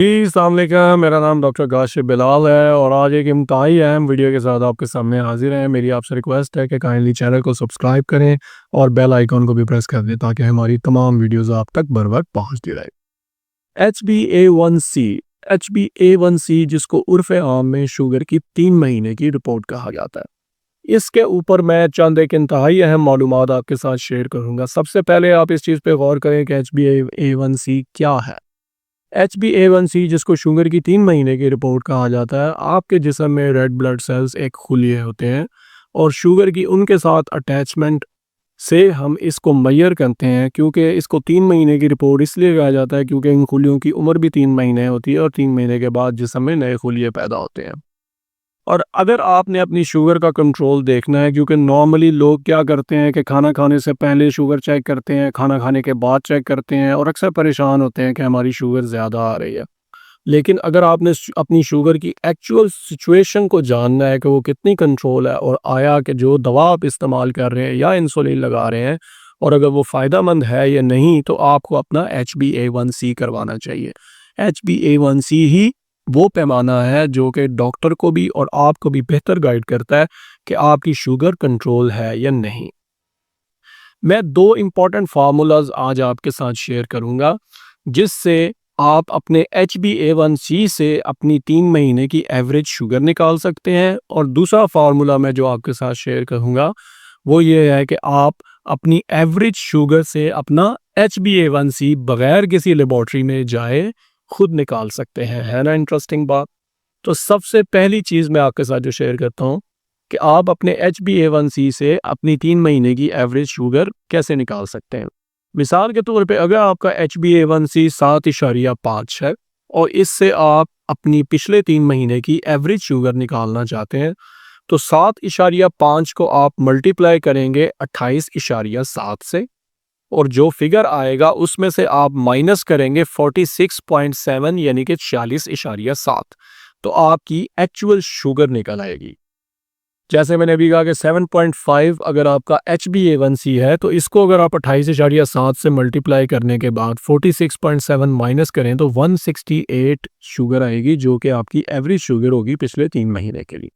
जी, अस्सलाम वालेकुम। मेरा नाम डॉक्टर काशिफ बिलाल है और आज एक इंतहाई अहम वीडियो के साथ आपके सामने हाजिर हैं। मेरी आपसे रिक्वेस्ट है कि काइंडली चैनल को सब्सक्राइब करें और बेल आइकॉन को भी प्रेस कर दें ताकि हमारी तमाम वीडियोस आप तक बर वक्त पहुँचती रहे। HbA1c HbA1c जिसको उर्फ़ आम में शुगर की 3 महीने की रिपोर्ट कहा जाता है। इसके ऊपर मैं चंद एक इंतहाई अहम मालूमात आपके साथ शेयर करूँगा। सबसे पहले आप इस चीज़ पे गौर करें कि HbA1c क्या है। HbA1c जिसको शुगर की 3 महीने की रिपोर्ट कहा जाता है, आपके जिस्म में रेड ब्लड सेल्स एक खुलिये होते हैं और शुगर की उनके साथ अटैचमेंट से हम इसको मेजर करते हैं। क्योंकि इसको 3 महीने की रिपोर्ट इसलिए कहा जाता है क्योंकि इन खुलियों की उम्र भी 3 महीने होती है और 3 महीने के बाद जिस्म में नए खुलिये पैदा होते हैं। और अगर आपने अपनी शुगर का कंट्रोल देखना है, क्योंकि नॉर्मली लोग क्या करते हैं कि खाना खाने से पहले शुगर चेक करते हैं, खाना खाने के बाद चेक करते हैं और अक्सर परेशान होते हैं कि हमारी शुगर ज़्यादा आ रही है। लेकिन अगर आपने अपनी शुगर की एक्चुअल सिचुएशन को जानना है कि वो कितनी कंट्रोल है और आया कि जो दवा आप इस्तेमाल कर रहे हैं या इंसुलिन लगा रहे हैं और अगर वो फ़ायदेमंद है या नहीं, तो आपको अपना HbA1c करवाना चाहिए। HbA1c ही वो पैमाना है जो कि डॉक्टर को भी और आपको भी बेहतर गाइड करता है कि आपकी शुगर कंट्रोल है या नहीं। मैं 2 इम्पॉर्टेंट फार्मूलाज आज आपके साथ शेयर करूंगा जिससे आप अपने HbA1c से अपनी 3 महीने की एवरेज शुगर निकाल सकते हैं। और दूसरा फार्मूला मैं जो आपके साथ शेयर करूंगा वो ये है कि आप अपनी एवरेज शुगर से अपना HbA1c बगैर किसी लेबॉर्ट्री में जाए खुद निकाल सकते हैं। है ना इंटरेस्टिंग बात? तो सबसे पहली चीज़ मैं आपके साथ जो शेयर करता हूँ कि आप अपने HbA1c से अपनी 3 महीने की एवरेज शुगर कैसे निकाल सकते हैं। मिसाल के तौर पे अगर आपका HbA1c 7.5 है और इससे आप अपनी पिछले 3 महीने की एवरेज शुगर निकालना चाहते हैं, तो 7.5 को आप मल्टीप्लाई करेंगे 28.7 से और जो फिगर आएगा उसमें से आप माइनस करेंगे 46.7 यानी कि 46.7, तो आपकी एक्चुअल शुगर निकल आएगी। जैसे मैंने अभी कहा कि 7.5 अगर आपका HbA1c है तो इसको अगर आप 28.7 से मल्टीप्लाई करने के बाद 46.7 माइनस करें तो 168 शुगर आएगी, जो कि आपकी एवरेज शुगर होगी पिछले 3 महीने के लिए।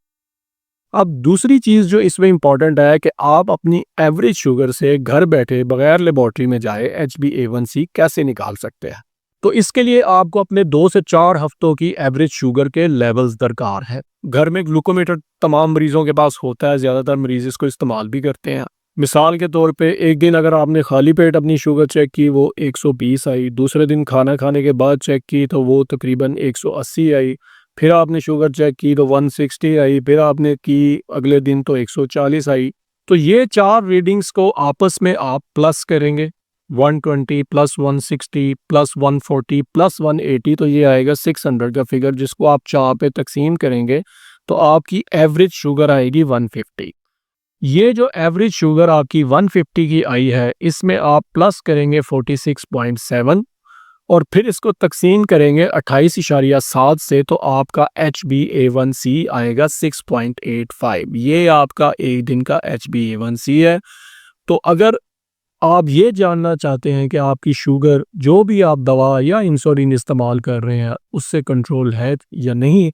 अब दूसरी चीज़ जो इसमें इम्पॉर्टेंट है कि आप अपनी एवरेज शुगर से घर बैठे बगैर लेबॉर्ट्री में जाए HbA1c कैसे निकाल सकते हैं। तो इसके लिए आपको अपने 2 से 4 हफ्तों की एवरेज शुगर के लेवल्स दरकार है। घर में ग्लूकोमीटर तमाम मरीजों के पास होता है, ज़्यादातर मरीज इसको इस्तेमाल भी करते हैं। मिसाल के तौर पे एक दिन अगर आपने खाली पेट अपनी शुगर चेक की वो 120 आई, दूसरे दिन खाना खाने के बाद चेक की तो वो तकरीबन 180 आई, फिर आपने शुगर चेक की तो 160 आई, फिर आपने की अगले दिन तो 140 आई। तो ये 4 रीडिंग्स को आपस में आप प्लस करेंगे 120 प्लस 160 प्लस 140 प्लस 180, तो ये आएगा 600 का फिगर, जिसको आप 4 पे तकसीम करेंगे तो आपकी एवरेज शुगर आएगी 150। ये जो एवरेज शुगर आपकी 150 की आई है इसमें आप प्लस करेंगे 46.7 और फिर इसको तकसीम करेंगे 28.7 से, तो आपका HbA1c आएगा 6.85। ये आपका एक दिन का HbA1c है। तो अगर आप ये जानना चाहते हैं कि आपकी शुगर जो भी आप दवा या इंसुलिन इस्तेमाल कर रहे हैं उससे कंट्रोल है या नहीं,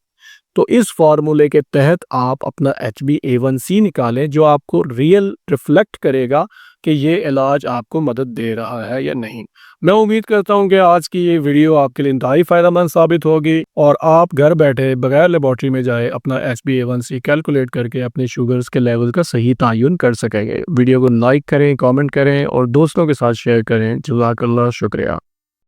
तो इस फार्मूले के तहत आप अपना HbA1c निकालें जो आपको रियल रिफ्लेक्ट करेगा कि ये इलाज आपको मदद दे रहा है या नहीं। मैं उम्मीद करता हूँ कि आज की ये वीडियो आपके लिए इंतहाई फ़ायदेमंद साबित होगी और आप घर बैठे बगैर लेबॉर्ट्री में जाए अपना HbA1c कैलकुलेट करके अपने शुगर्स के लेवल का सही तयन कर सकेंगे। वीडियो को लाइक करें, कमेंट करें और दोस्तों के साथ शेयर करें। जज़ाकल्लाह, शुक्रिया।